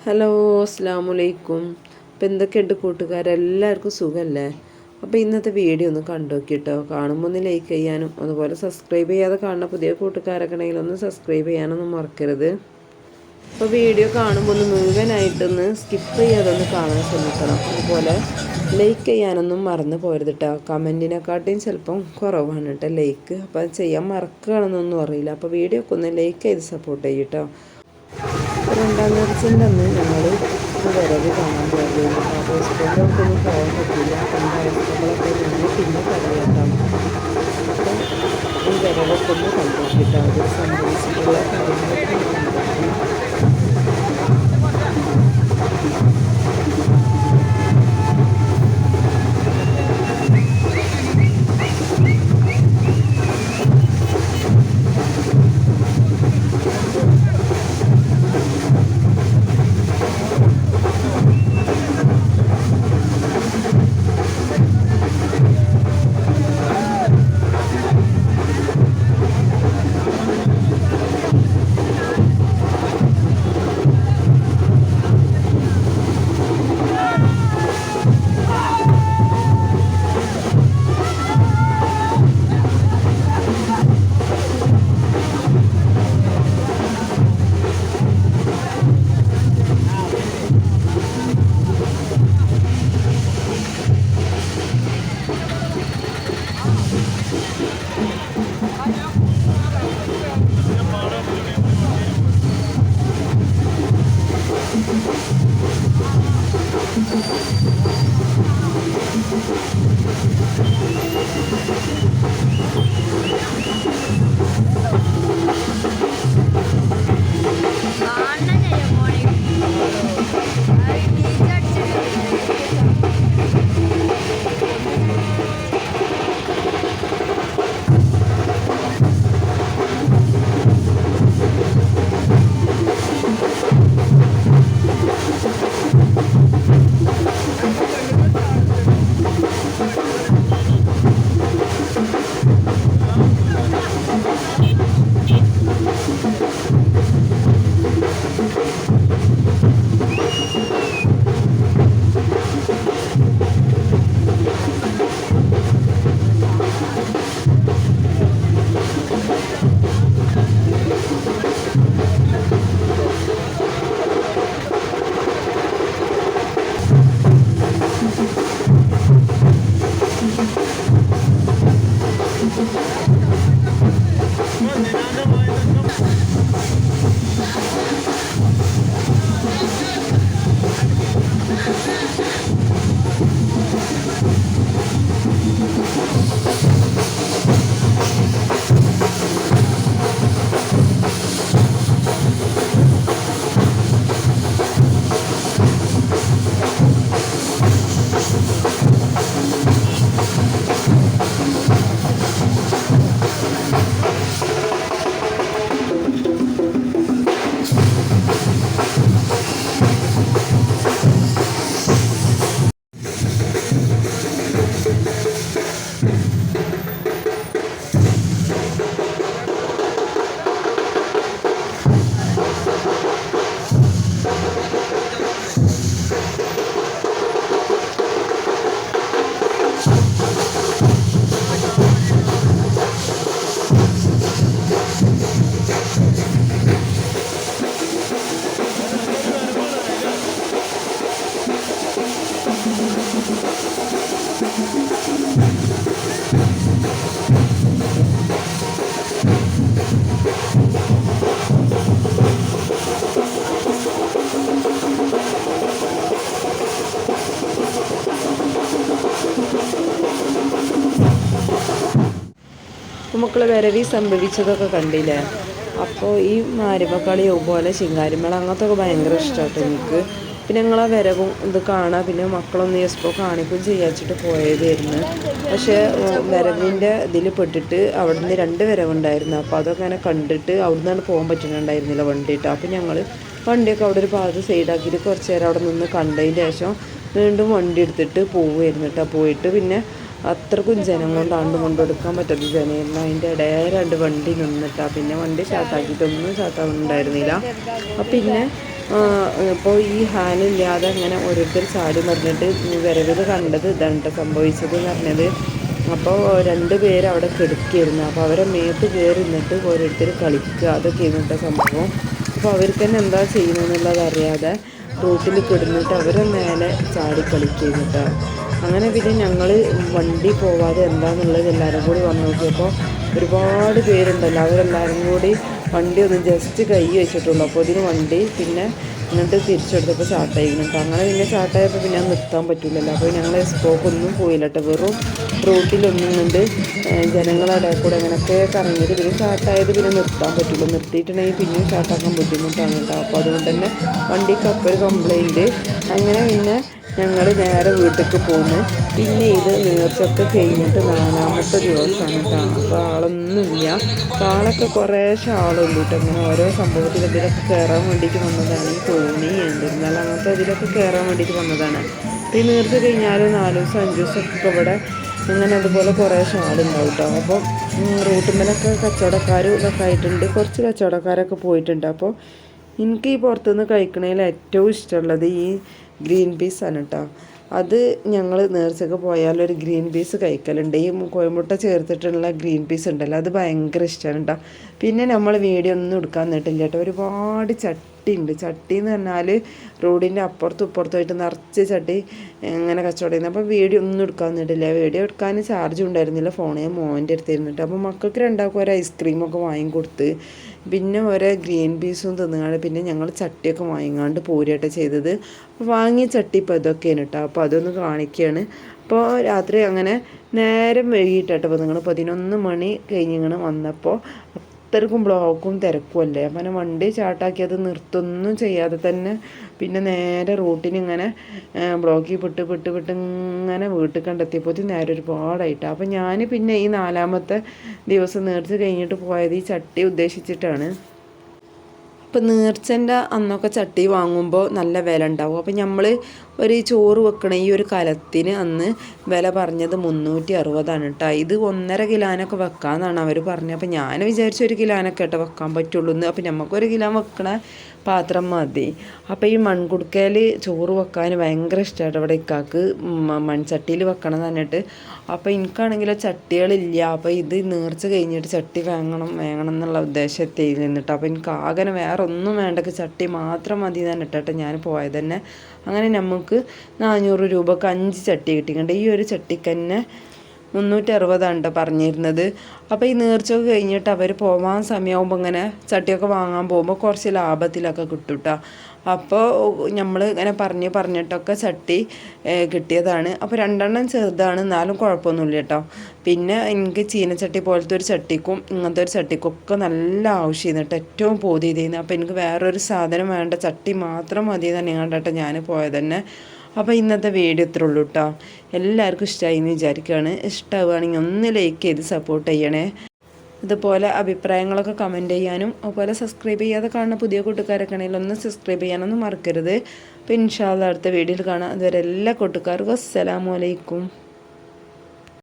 Hello, അസ്സലാമലൈക്കും. അപ്പോൾ എന്തൊക്കെയുണ്ട് കൂട്ടുകാരെല്ലാവർക്കും സുഖമല്ലേ? അപ്പോൾ ഇന്നത്തെ വീഡിയോ ഒന്ന് കണ്ടു നോക്കിട്ടോ. കാണുമ്പോൾ ഒന്ന് ലൈക്ക് ചെയ്യാനും അതുപോലെ സബ്സ്ക്രൈബ് ചെയ്യാതെ കാണുന്ന പുതിയ കൂട്ടുകാരൊക്കെ ഉണ്ടെങ്കിൽ ഒന്ന് സബ്സ്ക്രൈബ് ചെയ്യാനൊന്നും മറക്കരുത്. അപ്പോൾ വീഡിയോ കാണുമ്പോൾ ഒന്ന് മുഴുവനായിട്ടൊന്ന് സ്കിപ്പ് ചെയ്യാതെ ഒന്ന് കാണാൻ ശ്രമിക്കണം. അതുപോലെ ലൈക്ക് ചെയ്യാനൊന്നും മറന്നു പോരുത് കേട്ടോ. കമൻറ്റിനെക്കാട്ടിയും ചിലപ്പം കുറവാണ് കേട്ടോ ലൈക്ക്. അപ്പോൾ അത് ചെയ്യാൻ മറക്കുകയാണെന്നൊന്നും അറിയില്ല. അപ്പോൾ വീഡിയോ ഒക്കെ ഒന്ന് ലൈക്ക് ചെയ്ത് സപ്പോർട്ട് ചെയ്യും കേട്ടോ. രണ്ടാം നേർച്ചൻ്റെ അന്ന് ഞങ്ങൾ വിറക് കാണാൻ പോവുകയാണ്. അപ്പോൾ സ്കൂളിലോട്ടൊന്നും പോകാൻ പറ്റില്ല. എൻ്റെ അവസ്ഥകളൊക്കെ ഞാൻ പിന്നെ പറയാം. അപ്പോൾ ഈ വിറകൊക്കെ ഒന്ന് കണ്ടുപിടിച്ചിട്ട് അതിൽ സംഭവിച്ചിട്ടുള്ള കാര്യങ്ങളൊക്കെ മക്കളെ വരവി സംഭവിച്ചതൊക്കെ കണ്ടില്ലേ. അപ്പോൾ ഈ മാരിമക്കളി പോലെ ശിങ്കാരിമേള അങ്ങനത്തെ ഒക്കെ ഭയങ്കര ഇഷ്ടമാട്ടോ എനിക്ക്. പിന്നെ ഞങ്ങൾ ആ വരവും ഇത് കാണാം. പിന്നെ മക്കളൊന്ന് എക്സ്പോ കാണിക്കുകയും ചെയ്യാച്ചിട്ട് പോയതായിരുന്നു. പക്ഷേ വരവിൻ്റെ ഇതിൽ പെട്ടിട്ട് അവിടെ നിന്ന് 2 വരവുണ്ടായിരുന്നു. അപ്പോൾ അതൊക്കെ അങ്ങനെ കണ്ടിട്ട് അവിടെ നിന്നാണ് പോകാൻ പറ്റുന്നുണ്ടായിരുന്നില്ല വണ്ടിയിട്ട്. അപ്പോൾ ഞങ്ങൾ വണ്ടിയൊക്കെ അവിടെ ഒരു ഭാഗത്ത് സൈഡാക്കിയിട്ട് കുറച്ച് നേരം അവിടെ നിന്ന് കണ്ടതിന് ശേഷം വീണ്ടും വണ്ടി എടുത്തിട്ട് പോവുമായിരുന്നു കേട്ടോ. പോയിട്ട് പിന്നെ അത്രക്കും ജനം കൊണ്ട് കൊണ്ടെടുക്കാൻ പറ്റാത്ത ജനമായിരുന്നു. അതിൻ്റെ ഇടയിൽ 2 വണ്ടി നിന്നിട്ടാണ്. പിന്നെ വണ്ടി സ്റ്റാർട്ടാക്കിയിട്ടൊന്നും സ്റ്റാർട്ടാവുന്നുണ്ടായിരുന്നില്ല. പിന്നെ ഇപ്പോൾ ഈ ഹാലില്ലാതെ അങ്ങനെ ഓരോരുത്തർ ചാടി മറിഞ്ഞിട്ട് വരവിൽ കണ്ടത് ഇതാണ് സംഭവിച്ചത് എന്ന് പറഞ്ഞത്. അപ്പോൾ 2 പേര് അവിടെ കിടക്കുകയായിരുന്നു. അപ്പോൾ അവരെ മേത്ത് കയറി നിന്നിട്ട് ഓരോരുത്തർ കളിക്കുക, അതൊക്കെ ഇരുന്നിട്ട സംഭവം. അപ്പോൾ അവർക്ക് തന്നെ എന്താ ചെയ്യുന്നതെന്നുള്ളത് അറിയാതെ റോട്ടിൽ കിടന്നിട്ട് അവരെ മേലെ ചാടി കളിക്കുന്നിട്ട്. അങ്ങനെ പിന്നെ ഞങ്ങൾ വണ്ടി പോവാതെ എന്താണെന്നുള്ളത് എല്ലാവരും കൂടി വന്ന് നോക്കിയപ്പോൾ ഒരുപാട് പേരുണ്ടല്ലോ. അവരെല്ലാവരും കൂടി വണ്ടി ഒന്ന് ജസ്റ്റ് കൈ വെച്ചിട്ടുള്ളൂ. അപ്പോൾ ഇതിന് വണ്ടി പിന്നെ ഇങ്ങോട്ട് തിരിച്ചെടുത്തപ്പോൾ ചാട്ടായിരുന്നു. അങ്ങനെ പിന്നെ ചാട്ടായപ്പോൾ പിന്നെ നിർത്താൻ പറ്റില്ലല്ലോ. അപ്പോൾ ഞങ്ങൾ എക്സ്പോക്കൊന്നും പോയില്ല കേട്ടോ. വെറും റോട്ടിലൊന്നും കൊണ്ട് ജനങ്ങളുടെ കൂടെ അങ്ങനെയൊക്കെ കറങ്ങിയിട്ട് പിന്നെ ചാട്ടായത് പിന്നെ നിർത്താൻ പറ്റില്ല. നിർത്തിയിട്ടുണ്ടെങ്കിൽ പിന്നെയും ചാട്ടാക്കാൻ ബുദ്ധിമുട്ടാണ് കേട്ടോ. അപ്പോൾ അതുകൊണ്ട് തന്നെ വണ്ടിക്ക് അപ്പോൾ ഒരു കംപ്ലൈൻറ്റ്. അങ്ങനെ പിന്നെ ഞങ്ങൾ നേരെ വീട്ടിലേക്ക് പോന്ന്. പിന്നെ ഇത് നേർച്ചയൊക്കെ കഴിഞ്ഞിട്ട് 4ാമത്തെ ദിവസമാണ് കേട്ടോ. അപ്പോൾ ആളൊന്നുമില്ല. അപ്പോൾ ആളൊക്കെ കുറേശ്ശെ ആളുള്ളൂ കേട്ടോ. അങ്ങനെ ഓരോ സംഭവത്തിൽ ഇതിലൊക്കെ കയറാൻ വേണ്ടിയിട്ട് വന്നതാണ്. ഈ തോണി എന്തിരുന്നാൽ അങ്ങനത്തെ ഇതിലൊക്കെ കയറാൻ വേണ്ടിയിട്ട് വന്നതാണ്. അപ്പോൾ ഈ നേർച്ച കഴിഞ്ഞാൽ 4 ദിവസം 5 ദിവസമൊക്കെ ഇവിടെ അങ്ങനെ അതുപോലെ കുറേശ്ശെ ആളുണ്ടാവും കേട്ടോ. അപ്പോൾ റൂട്ടുമ്മലൊക്കെ കച്ചവടക്കാർ ഇതൊക്കെ ആയിട്ടുണ്ട്. കുറച്ച് കച്ചവടക്കാരൊക്കെ പോയിട്ടുണ്ട്. അപ്പോൾ എനിക്ക് ഈ പുറത്തുനിന്ന് കഴിക്കണതിൽ ഏറ്റവും ഇഷ്ടമുള്ളത് ഈ ഗ്രീൻ പീസാണ് കേട്ടോ. അത് ഞങ്ങൾ നേർച്ചയ്ക്ക് പോയാലൊരു ഗ്രീൻ പീസ് കഴിക്കലുണ്ട്. ഈ കോഴിമുട്ട ചേർത്തിട്ടുള്ള ഗ്രീൻ പീസ് ഉണ്ടല്ലോ, അത് ഭയങ്കര ഇഷ്ടമാണ് കേട്ടോ. പിന്നെ നമ്മൾ വീഡിയോ ഒന്നും എടുക്കാൻ നിന്നിട്ടില്ല കേട്ടോ. ഒരുപാട് ചട്ടി ഉണ്ട്. ചട്ടി എന്ന് പറഞ്ഞാൽ റോഡിൻ്റെ അപ്പുറത്തും ഇപ്പുറത്തുമായിട്ട് നിറച്ച് ചട്ടി ഇങ്ങനെ കച്ചവടം ചെയ്യുന്നത്. അപ്പോൾ വീഡിയോ ഒന്നും എടുക്കാൻ നിന്നിട്ടില്ല. വീഡിയോ എടുക്കാൻ ചാർജ് ഉണ്ടായിരുന്നില്ല. ഫോണേ മോൻ്റെ അടുത്തിരുന്നിട്ട്. അപ്പോൾ മക്കൾക്ക് 2 ഒരു ഐസ്ക്രീമൊക്കെ വാങ്ങിക്കൊടുത്ത് പിന്നെ ഓരോ ഗ്രീൻ പീസും തിന്നുകാണ്ട് പിന്നെ ഞങ്ങൾ ചട്ടിയൊക്കെ വാങ്ങിക്കാണ്ട് പോരുകയായിട്ട് ചെയ്തത്. വാങ്ങിയ ചട്ടി ഇപ്പോൾ ഇതൊക്കെയാണ് കേട്ടോ. അപ്പോൾ അതൊന്ന് കാണിക്കുകയാണ്. അപ്പോൾ രാത്രി അങ്ങനെ നേരം വൈകിട്ടാട്ടോ. അപ്പോൾ നിങ്ങൾ 11 മണി കഴിഞ്ഞിങ്ങനെ വന്നപ്പോൾ അത്രക്കും ബ്ലോക്കും തിരക്കും അല്ലേ. അപ്പം അങ്ങനെ വണ്ടി ചാട്ടാക്കിയത് നിർത്തൊന്നും ചെയ്യാതെ തന്നെ പിന്നെ നേരെ റൂട്ടിനിങ്ങനെ ബ്ലോക്കിൽ വിട്ട് ഇങ്ങനെ വീട്ടിൽ കണ്ടെത്തിയപ്പോൾ നേരെ ഒരുപാടായിട്ടാണ്. അപ്പം ഞാൻ പിന്നെ ഈ 4ാമത്തെ ദിവസം നേർച്ച കഴിഞ്ഞിട്ട് പോയത് ഈ ചട്ടി ഉദ്ദേശിച്ചിട്ടാണ്. ഇപ്പം നേർച്ചൻ്റെ അന്നൊക്കെ ചട്ടി വാങ്ങുമ്പോൾ നല്ല വില ഉണ്ടാവും. അപ്പം നമ്മൾ ഒരു ചോറ് വെക്കണ ഈ ഒരു കലത്തിന് അന്ന് വില പറഞ്ഞത് 360 കേട്ടോ. ഇത് 1.5 കിലോനൊക്കെ വെക്കാമെന്നാണ് അവർ പറഞ്ഞത്. അപ്പം ഞാൻ വിചാരിച്ചു 1 കിലോനൊക്കെ കേട്ടോ വെക്കാൻ പറ്റുള്ളൂ എന്ന്. അപ്പം നമുക്ക് 1 കിലോ വെക്കണ പാത്രം മതി. അപ്പോൾ ഈ മൺകുടുക്കയിൽ ചോറ് വെക്കാൻ ഭയങ്കര ഇഷ്ടമായിട്ട് ഇവിടെ ഇക്കാക്ക് മൺചട്ടിയിൽ വെക്കണം എന്ന് പറഞ്ഞിട്ട്. അപ്പോൾ എനിക്കാണെങ്കിലോ ചട്ടികളില്ല. അപ്പോൾ ഇത് നേർച്ച കഴിഞ്ഞിട്ട് ചട്ടി വാങ്ങണം എന്നുള്ള ഉദ്ദേശത്തിൽ നിന്നിട്ട്. അപ്പോൾ എനിക്ക് ആകെ വേറെ ഒന്നും വേണ്ടക്ക് ചട്ടി മാത്രം മതി എന്ന് പറഞ്ഞിട്ട് ഞാൻ പോയത് തന്നെ. അങ്ങനെ നമുക്ക് 400 രൂപക്ക് 5 ചട്ടി കിട്ടിയിട്ടുണ്ട്. ഈ ഒരു ചട്ടിക്ക് തന്നെ 360 പറഞ്ഞിരുന്നത്. അപ്പോൾ ഈ നേർച്ചയൊക്കെ കഴിഞ്ഞിട്ട് അവർ പോകാൻ സമയമാകുമ്പോൾ ഇങ്ങനെ ചട്ടിയൊക്കെ വാങ്ങാൻ പോകുമ്പോൾ കുറച്ച് ലാഭത്തിലൊക്കെ കിട്ടും കേട്ടോ. അപ്പോൾ നമ്മൾ ഇങ്ങനെ പറഞ്ഞിട്ടൊക്കെ ചട്ടി കിട്ടിയതാണ്. അപ്പോൾ 2 ചെറുതാണ്, എന്നാലും കുഴപ്പമൊന്നുമില്ല കേട്ടോ. പിന്നെ എനിക്ക് ചീനച്ചട്ടി പോലത്തെ ഒരു ചട്ടിക്കും ഇങ്ങനത്തെ ഒരു ചട്ടിക്കും ഒക്കെ നല്ല ആവശ്യമായിരുന്നു കേട്ടോ. ഏറ്റവും പോതിയതായിരുന്നു. അപ്പോൾ എനിക്ക് വേറൊരു സാധനം വേണ്ട, ചട്ടി മാത്രം മതി തന്നെ കണ്ടോ ഞാൻ പോയത് തന്നെ. അപ്പോൾ ഇന്നത്തെ വീഡിയോ ഇത്രേ ഉള്ളൂ കേട്ടോ. എല്ലാവർക്കും ഇഷ്ടമായി എന്ന് വിചാരിക്കുകയാണ്. ഇഷ്ടമാവുകയാണെങ്കിൽ ഒന്ന് ലൈക്ക് ചെയ്ത് സപ്പോർട്ട് ചെയ്യണേ. അതുപോലെ അഭിപ്രായങ്ങളൊക്കെ കമൻറ്റ് ചെയ്യാനും അതുപോലെ സബ്സ്ക്രൈബ് ചെയ്യാതെ കാണുന്ന പുതിയ കൂട്ടുകാരൊക്കെ ആണെങ്കിൽ ഒന്ന് സബ്സ്ക്രൈബ് ചെയ്യാനൊന്നും മറക്കരുത്. അപ്പോൾ ഇൻഷാ അല്ലാഹ് അടുത്ത വീഡിയോയിൽ കാണാം. അതുവരെ എല്ലാ കൂട്ടുകാർക്കും അസ്സലാമു അലൈക്കും.